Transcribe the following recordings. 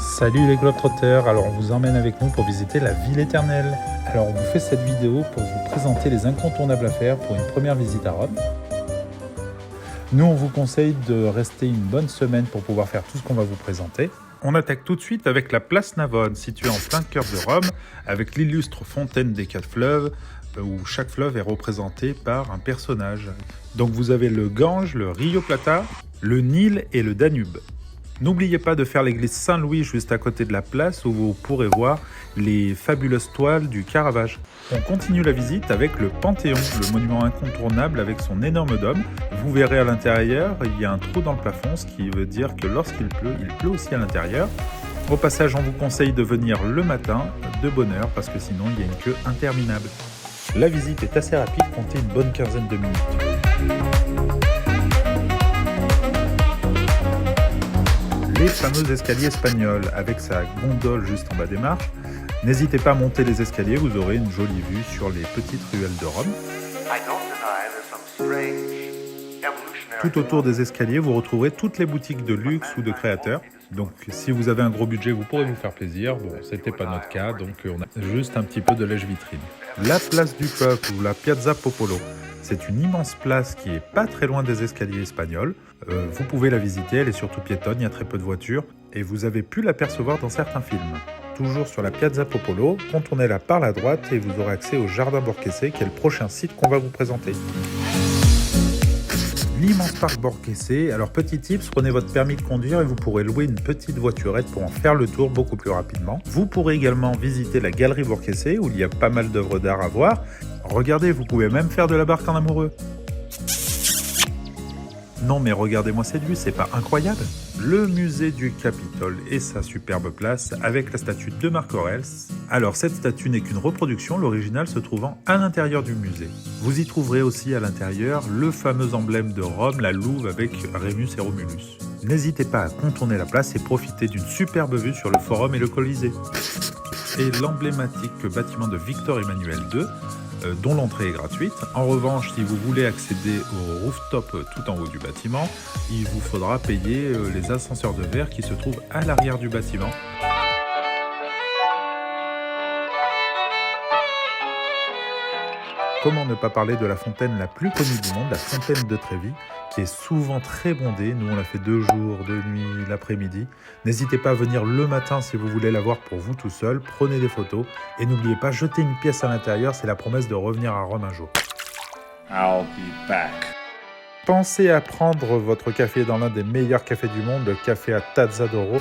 Salut les Globetrotters, alors on vous emmène avec nous pour visiter la ville éternelle. Alors on vous fait cette vidéo pour vous présenter les incontournables à faire pour une première visite à Rome. Nous on vous conseille de rester une bonne semaine pour pouvoir faire tout ce qu'on va vous présenter. On attaque tout de suite avec la place Navone, située en plein cœur de Rome, avec l'illustre fontaine des 4 fleuves, où chaque fleuve est représenté par un personnage. Donc vous avez le Gange, le Rio Plata, le Nil et le Danube. N'oubliez pas de faire l'église Saint-Louis juste à côté de la place où vous pourrez voir les fabuleuses toiles du Caravage. On continue la visite avec le Panthéon, le monument incontournable avec son énorme dôme. Vous verrez à l'intérieur, il y a un trou dans le plafond, ce qui veut dire que lorsqu'il pleut aussi à l'intérieur. Au passage, on vous conseille de venir le matin de bonne heure parce que sinon il y a une queue interminable. La visite est assez rapide, comptez une bonne quinzaine de minutes. Les fameux escaliers espagnols avec sa gondole juste en bas des marches. N'hésitez pas à monter les escaliers, vous aurez une jolie vue sur les petites ruelles de Rome. Tout autour des escaliers, vous retrouverez toutes les boutiques de luxe ou de créateurs. Donc si vous avez un gros budget, vous pourrez vous faire plaisir. Bon, c'était pas notre cas, donc on a juste un petit peu de lèche-vitrine. La place du peuple ou la Piazza Popolo. C'est une immense place qui est pas très loin des escaliers espagnols. Vous pouvez la visiter, elle est surtout piétonne, il y a très peu de voitures et vous avez pu l'apercevoir dans certains films. Toujours sur la Piazza Popolo, contournez-la par la droite et vous aurez accès au Jardin Borghese qui est le prochain site qu'on va vous présenter. L'immense parc Borghese, alors petit tips, prenez votre permis de conduire et vous pourrez louer une petite voiturette pour en faire le tour beaucoup plus rapidement. Vous pourrez également visiter la galerie Borghese où il y a pas mal d'œuvres d'art à voir. Regardez, vous pouvez même faire de la barque en amoureux. Non mais regardez-moi cette vue, c'est pas incroyable? Le musée du Capitole et sa superbe place avec la statue de Marc Aurèle. Alors cette statue n'est qu'une reproduction, l'original se trouvant à l'intérieur du musée. Vous y trouverez aussi à l'intérieur le fameux emblème de Rome, la louve avec Rémus et Romulus. N'hésitez pas à contourner la place et profiter d'une superbe vue sur le Forum et le Colisée. Et l'emblématique bâtiment de Victor Emmanuel II, dont l'entrée est gratuite. En revanche, si vous voulez accéder au rooftop tout en haut du bâtiment, il vous faudra payer les ascenseurs de verre qui se trouvent à l'arrière du bâtiment. Comment ne pas parler de la fontaine la plus connue du monde, la fontaine de Trévi, qui est souvent très bondée. Nous, on l'a fait 2 jours, 2 nuits, l'après-midi. N'hésitez pas à venir le matin si vous voulez la voir pour vous tout seul. Prenez des photos et n'oubliez pas, jetez une pièce à l'intérieur. C'est la promesse de revenir à Rome un jour. I'll be back. Pensez à prendre votre café dans l'un des meilleurs cafés du monde, le café à Tazza d'Oro.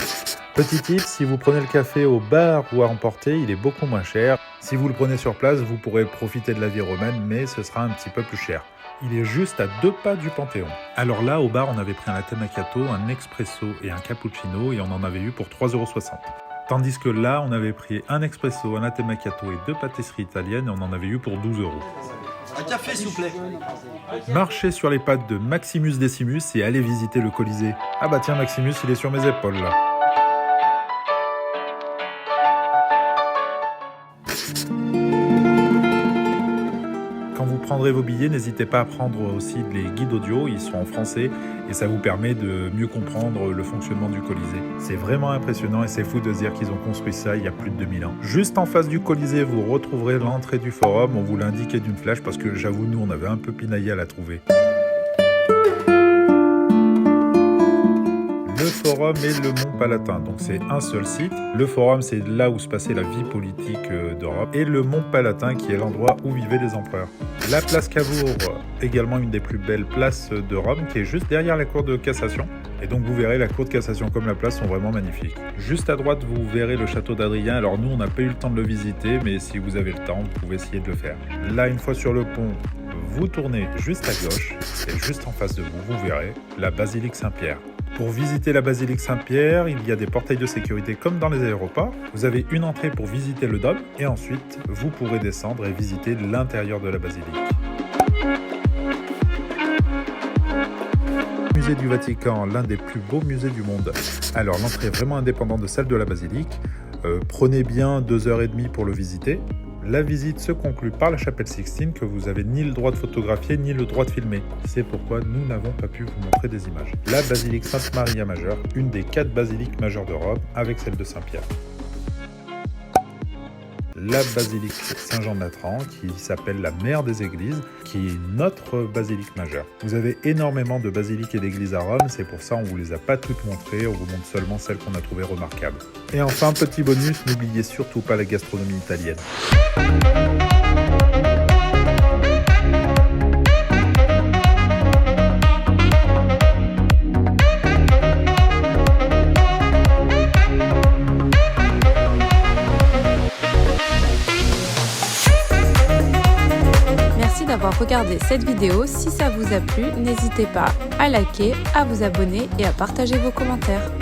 Petit tip, si vous prenez le café au bar ou à emporter, il est beaucoup moins cher. Si vous le prenez sur place, vous pourrez profiter de la vie romaine, mais ce sera un petit peu plus cher. Il est juste à 2 pas du Panthéon. Alors là, au bar, on avait pris un latte macchiato, un expresso et un cappuccino, et on en avait eu pour 3,60 €. Tandis que là, on avait pris un expresso, un latte macchiato et 2 pâtisseries italiennes, et on en avait eu pour 12 €. Un café, s'il vous plaît. Marchez sur les pattes de Maximus Decimus et allez visiter le Colisée. Ah bah tiens, Maximus, il est sur mes épaules là. Quand vous prendrez vos billets, n'hésitez pas à prendre aussi les guides audio, ils sont en français et ça vous permet de mieux comprendre le fonctionnement du Colisée. C'est vraiment impressionnant et c'est fou de se dire qu'ils ont construit ça il y a plus de 2000 ans. Juste en face du Colisée, vous retrouverez l'entrée du Forum, on vous l'a indiqué d'une flèche parce que j'avoue, nous on avait un peu pinaillé à la trouver. Le Forum et le Mont Palatin, donc c'est un seul site. Le Forum, c'est là où se passait la vie politique d'Europe. Et le Mont Palatin, qui est l'endroit où vivaient les empereurs. La place Cavour, également une des plus belles places de Rome, qui est juste derrière la cour de cassation. Et donc vous verrez, la cour de cassation comme la place sont vraiment magnifiques. Juste à droite, vous verrez le château d'Adrien. Alors nous, on n'a pas eu le temps de le visiter, mais si vous avez le temps, vous pouvez essayer de le faire. Là, une fois sur le pont, vous tournez juste à gauche, et juste en face de vous, vous verrez la basilique Saint-Pierre. Pour visiter la basilique Saint-Pierre, il y a des portails de sécurité comme dans les aéroports. Vous avez une entrée pour visiter le dôme et ensuite vous pourrez descendre et visiter l'intérieur de la basilique. Musée du Vatican, l'un des plus beaux musées du monde. Alors l'entrée est vraiment indépendante de celle de la basilique. Prenez bien 2h30 pour le visiter. La visite se conclut par la chapelle Sixtine que vous avez ni le droit de photographier ni le droit de filmer. C'est pourquoi nous n'avons pas pu vous montrer des images. La basilique Sainte-Maria Majeure, une des 4 basiliques majeures de Rome avec celle de Saint-Pierre. La basilique Saint-Jean-de-Latran, qui s'appelle la mère des églises, qui est notre basilique majeure. Vous avez énormément de basiliques et d'églises à Rome, c'est pour ça on ne vous les a pas toutes montrées, on vous montre seulement celles qu'on a trouvées remarquables. Et enfin, petit bonus, n'oubliez surtout pas la gastronomie italienne. D'avoir regardé cette vidéo. Si ça vous a plu, n'hésitez pas à liker, à vous abonner et à partager vos commentaires.